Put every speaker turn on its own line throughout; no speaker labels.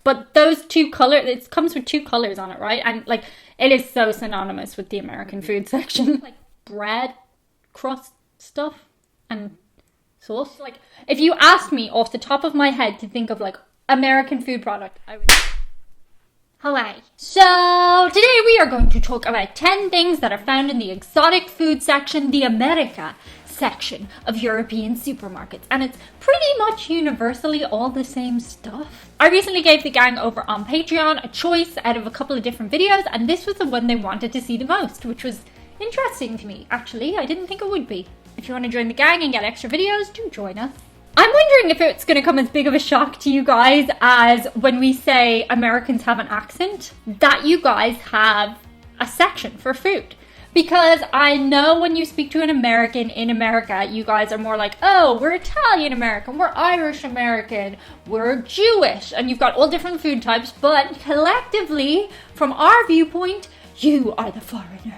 But those two colors, it comes with two colors on it, right? And like, it is so synonymous with the American food section. Like bread, crust stuff, and sauce. Like, if you asked me off the top of my head to think of like American food product, I would... Hello. So today we are going to talk about 10 things that are found in the exotic food section, the America section of European supermarkets, and it's pretty much universally all the same stuff. I recently gave the gang over on Patreon a choice out of a couple of different videos, and this was the one they wanted to see the most, which was interesting to me. Actually, I didn't think it would be. If you want to join the gang and get extra videos, do join us. I'm wondering if it's going to come as big of a shock to you guys as when we say Americans have an accent, that you guys have a section for food. Because I know when you speak to an American in America, you guys are more like, oh, we're Italian American, we're Irish American, we're Jewish, and you've got all different food types, but collectively, from our viewpoint, you are the foreigners.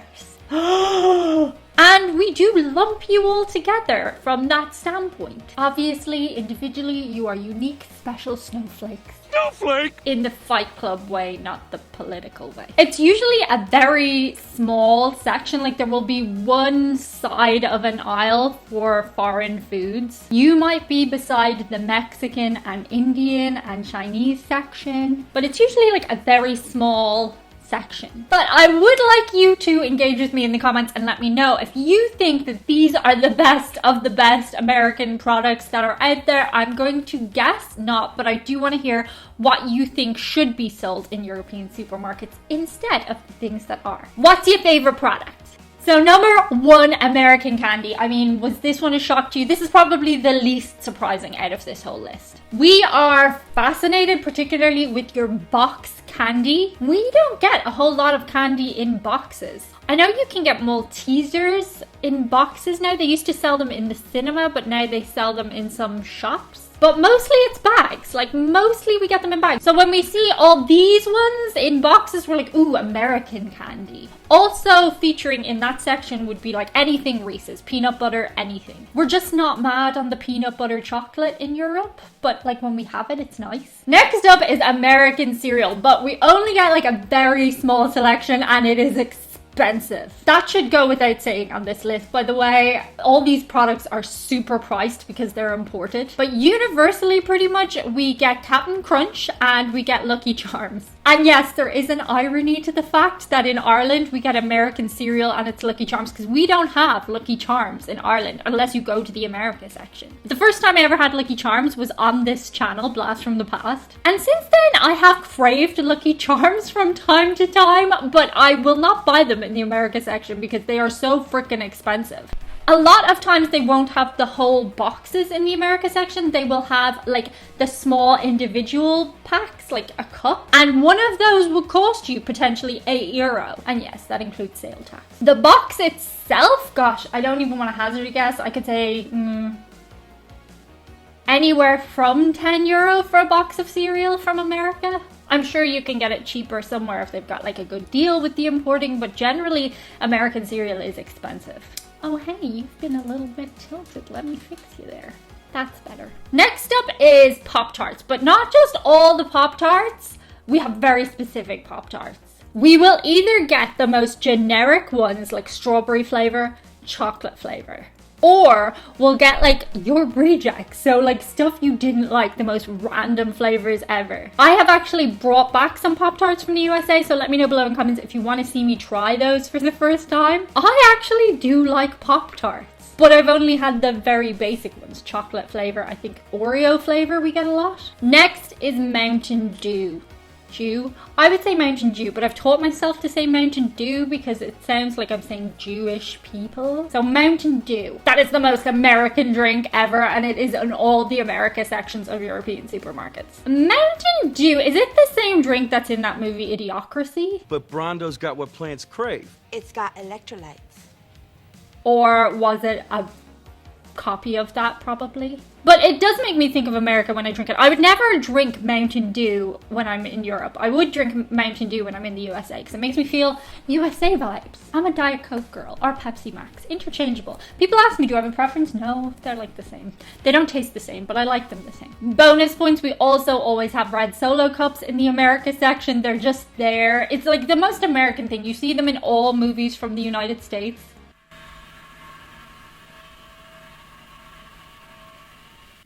And we do lump you all together from that standpoint. Obviously, individually, you are unique, special snowflakes. Snowflake! In the Fight Club way, not the political way. It's usually a very small section, like there will be one side of an aisle for foreign foods. You might be beside the Mexican and Indian and Chinese section, but it's usually like a very small section. But I would like you to engage with me in the comments and let me know if you think that these are the best of the best American products that are out there. I'm going to guess not, but I do want to hear what you think should be sold in European supermarkets instead of the things that are. What's your favorite product? So number one, American candy. I mean, was this one a shock to you? This is probably the least surprising out of this whole list. We are fascinated particularly with your box candy. We don't get a whole lot of candy in boxes. I know you can get Maltesers in boxes now. They used to sell them in the cinema, but now they sell them in some shops. But mostly it's bags. Like, mostly we get them in bags. So when we see all these ones in boxes, we're like, ooh, American candy. Also featuring in that section would be like anything Reese's, peanut butter, anything. We're just not mad on the peanut butter chocolate in Europe, but like when we have it, it's nice. Next up is American cereal, but we only get like a very small selection and it is expensive. That should go without saying on this list. By the way, all these products are super priced because they're imported. But universally, pretty much, we get Captain Crunch and we get Lucky Charms. And yes, there is an irony to the fact that in Ireland, we get American cereal and it's Lucky Charms because we don't have Lucky Charms in Ireland unless you go to the America section. The first time I ever had Lucky Charms was on this channel, Blast from the Past. And since then, I have craved Lucky Charms from time to time, but I will not buy them in the America section because they are so freaking expensive. A lot of times they won't have the whole boxes in the America section. They will have like the small individual packs, like a cup. And one of those will cost you potentially €8. And yes, that includes sale tax. The box itself, gosh, I don't even want to hazard a guess. I could say anywhere from €10 for a box of cereal from America. I'm sure you can get it cheaper somewhere if they've got like a good deal with the importing, but generally American cereal is expensive. Oh, hey, you've been a little bit tilted. Let me fix you there. That's better. Next up is PopTarts, but not just all the PopTarts. We have very specific PopTarts. We will either get the most generic ones like strawberry flavor, chocolate flavor, or we'll get like your rejects. So like stuff you didn't like, the most random flavors ever. I have actually brought back some Pop-Tarts from the USA, so let me know below in comments if you want to see me try those for the first time. I actually do like Pop-Tarts, but I've only had the very basic ones. Chocolate flavor, I think Oreo flavor we get a lot. Next is Mountain Dew. I would say Mountain Dew, but I've taught myself to say Mountain Dew because it sounds like I'm saying Jewish people. So Mountain Dew. That is the most American drink ever, and it is in all the America sections of European supermarkets. Mountain Dew, is it the same drink that's in that movie Idiocracy?
But Brondo's got what plants crave.
It's got electrolytes.
Or was it a copy of that probably. But it does make me think of America when I drink it. I would never drink Mountain Dew when I'm in Europe. I would drink Mountain Dew when I'm in the USA because it makes me feel USA vibes. I'm a Diet Coke girl or Pepsi Max, interchangeable. People ask me, do I have a preference? No, they're like the same. They don't taste the same, but I like them the same. Bonus points, we also always have red Solo cups in the America section. They're just there. It's like the most American thing. You see them in all movies from the United States.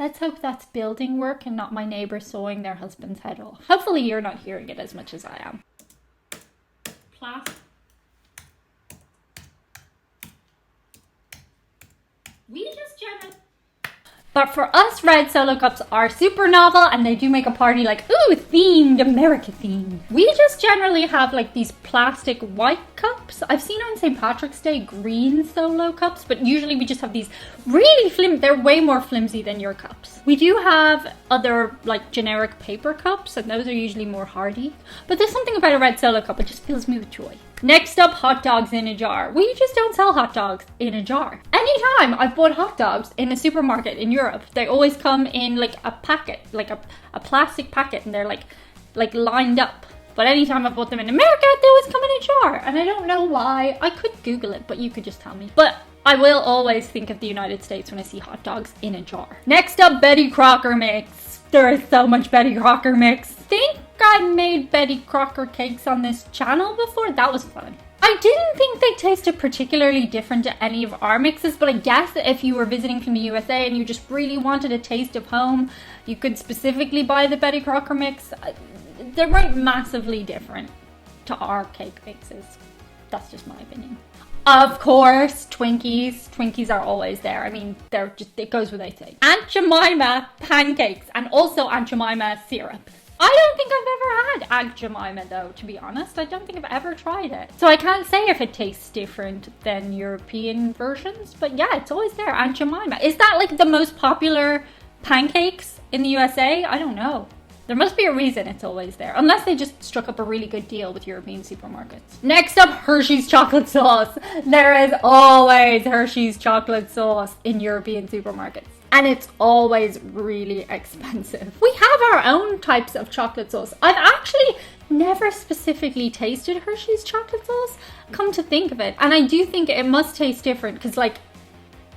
Let's hope that's building work and not my neighbor sawing their husband's head off. Hopefully you're not hearing it as much as I am. Class. We just generally... But for us, red Solo cups are super novel and they do make a party like, ooh, themed, America themed. We just generally have like these plastic white cups. I've seen on St. Patrick's Day green Solo cups, but usually we just have these really flimsy. They're way more flimsy than your cups. We do have other like generic paper cups and those are usually more hardy. But there's something about a red Solo cup, it just fills me with joy. Next up, hot dogs in a jar. We just don't sell hot dogs in a jar. Anytime I've bought hot dogs in a supermarket in Europe, they always come in like a packet, like a plastic packet, and they're like lined up. But anytime I've bought them in America, they always come in a jar. And I don't know why. I could Google it, but you could just tell me. But I will always think of the United States when I see hot dogs in a jar. Next up, Betty Crocker mix. There is so much Betty Crocker mix. Think I made Betty Crocker cakes on this channel before. That was fun. I didn't think they tasted particularly different to any of our mixes, but I guess if you were visiting from the USA and you just really wanted a taste of home, you could specifically buy the Betty Crocker mix. They weren't massively different to our cake mixes. That's just my opinion. Of course, Twinkies. Twinkies are always there. I mean, they're just, it goes without saying. Aunt Jemima pancakes and also Aunt Jemima syrup. I don't think I've ever had Aunt Jemima though, to be honest. I don't think I've ever tried it. So I can't say if it tastes different than European versions, but yeah, it's always there, Aunt Jemima. Is that like the most popular pancakes in the USA? I don't know. There must be a reason it's always there, unless they just struck up a really good deal with European supermarkets. Next up, Hershey's chocolate sauce. There is always Hershey's chocolate sauce in European supermarkets. And it's always really expensive. We have our own types of chocolate sauce. I've actually never specifically tasted Hershey's chocolate sauce, come to think of it. And I do think it must taste different because like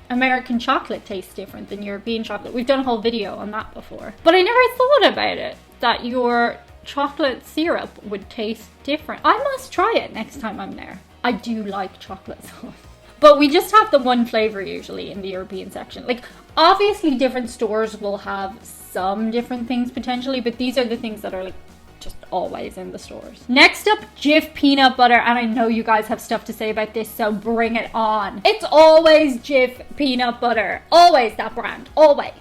American chocolate tastes different than European chocolate. We've done a whole video on that before. But I never thought about it, that your chocolate syrup would taste different. I must try it next time I'm there. I do like chocolate sauce. But we just have the one flavor usually in the European section. Like, obviously different stores will have some different things potentially, but these are the things that are like just always in the stores. Next up, Jif Peanut Butter, and I know you guys have stuff to say about this, so bring it on. It's always Jif Peanut Butter. Always that brand. Always.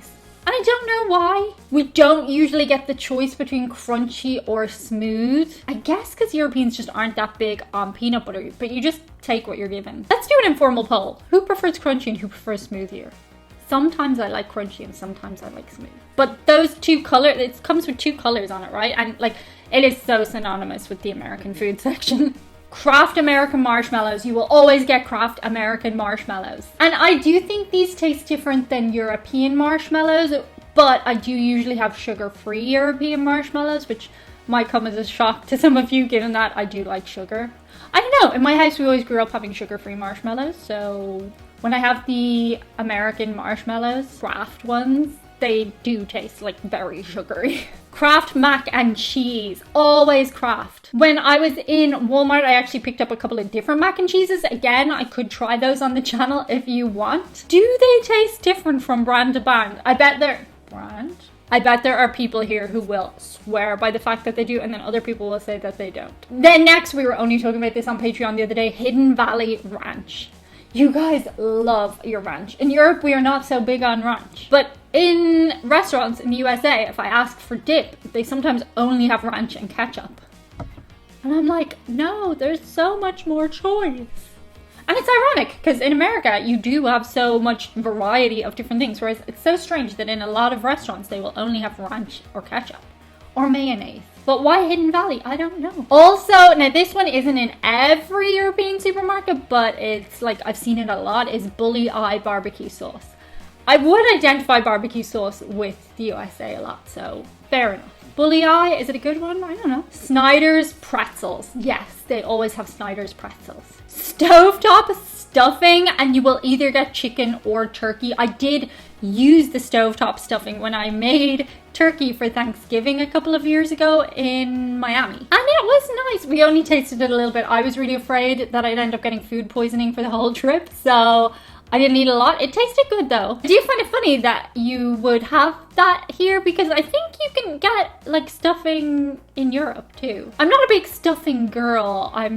And I don't know why. We don't usually get the choice between crunchy or smooth. I guess because Europeans just aren't that big on peanut butter, but you just take what you're given. Let's do an informal poll. Who prefers crunchy and who prefers smooth here? Sometimes I like crunchy and sometimes I like smooth. But those two colors, it comes with two colors on it, right? And like, it is so synonymous with the American food section. Kraft American marshmallows. You will always get Kraft American marshmallows. And I do think these taste different than European marshmallows, but I do usually have sugar-free European marshmallows, which might come as a shock to some of you, given that I do like sugar. I don't know, in my house we always grew up having sugar-free marshmallows, so when I have the American marshmallows, Kraft ones, they do taste like very sugary. Kraft Mac and Cheese, always Kraft. When I was in Walmart, I actually picked up a couple of different mac and cheeses. Again, I could try those on the channel if you want. Do they taste different from brand to brand? I bet there are people here who will swear by the fact that they do, and then other people will say that they don't. Then next, we were only talking about this on Patreon the other day, Hidden Valley Ranch. You guys love your ranch. In Europe, we are not so big on ranch. But in restaurants in the USA, if I ask for dip, they sometimes only have ranch and ketchup. And I'm like, no, there's so much more choice. And it's ironic, because in America, you do have so much variety of different things, whereas it's so strange that in a lot of restaurants, they will only have ranch or ketchup or mayonnaise. But why Hidden Valley? I don't know. Also, now this one isn't in every European supermarket, but it's like, I've seen it a lot, is Bully Eye BBQ Sauce. I would identify barbecue sauce with the USA a lot, so fair enough. Bully Eye, is it a good one? I don't know. Snyder's pretzels. Yes, they always have Snyder's pretzels. Stovetop stuffing, and you will either get chicken or turkey. I did use the stovetop stuffing when I made turkey for Thanksgiving a couple of years ago in Miami. And it was nice. We only tasted it a little bit. I was really afraid that I'd end up getting food poisoning for the whole trip, so I didn't eat a lot. It tasted good though. I do find it funny that you would have that here because I think you can get like stuffing in Europe too. I'm not a big stuffing girl. I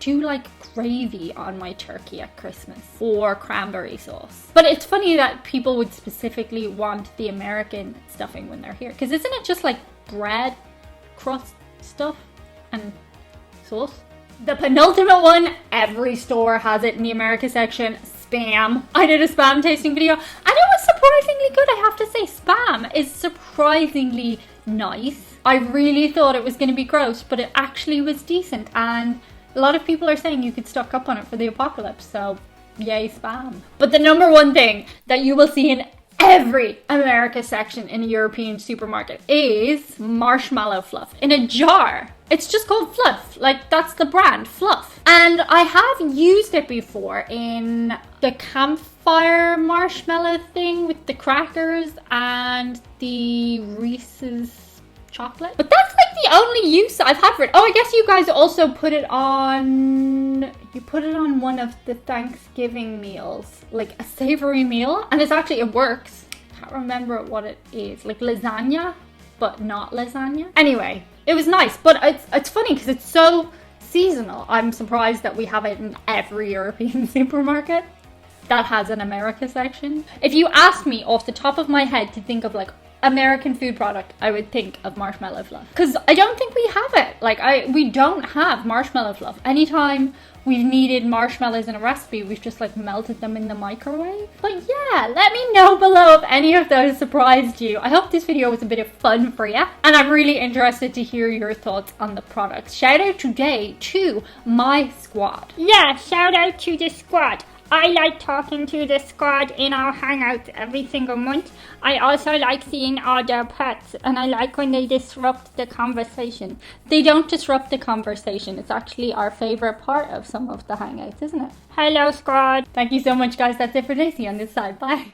do like gravy on my turkey at Christmas or cranberry sauce. But it's funny that people would specifically want the American stuffing when they're here. Because isn't it just like bread, crust stuff and sauce? The penultimate one, every store has it in the America section. Spam. I did a Spam tasting video and it was surprisingly good. I have to say, Spam is surprisingly nice. I really thought it was going to be gross, but it actually was decent, and a lot of people are saying you could stock up on it for the apocalypse, so yay Spam. But the number one thing that you will see in every America section in a European supermarket is marshmallow fluff in a jar. It's just called Fluff. Like, that's the brand, Fluff. And I have used it before in the campfire marshmallow thing with the crackers and the Reese's chocolate. But that's like the only use I've had for it. Oh, I guess you guys also put it on... You put it on one of the Thanksgiving meals, like a savory meal. And it works. Can't remember what it is. Like lasagna, but not lasagna. Anyway, it was nice, but it's funny because it's so seasonal. I'm surprised that we have it in every European supermarket that has an America section. If you asked me off the top of my head to think of like American food product, I would think of marshmallow fluff. Because I don't think we have it. Like we don't have marshmallow fluff. Anytime we've needed marshmallows in a recipe, we've just like melted them in the microwave. But yeah, let me know below if any of those surprised you. I hope this video was a bit of fun for you, and I'm really interested to hear your thoughts on the products. Shout out today to my squad.
Yeah, shout out to the squad. I like talking to the squad in our hangouts every single month. I also like seeing all their pets, and I like when they disrupt the conversation.
They don't disrupt the conversation. It's actually our favorite part of some of the hangouts, isn't it?
Hello, squad.
Thank you so much, guys. That's it for Daisy on this side. Bye.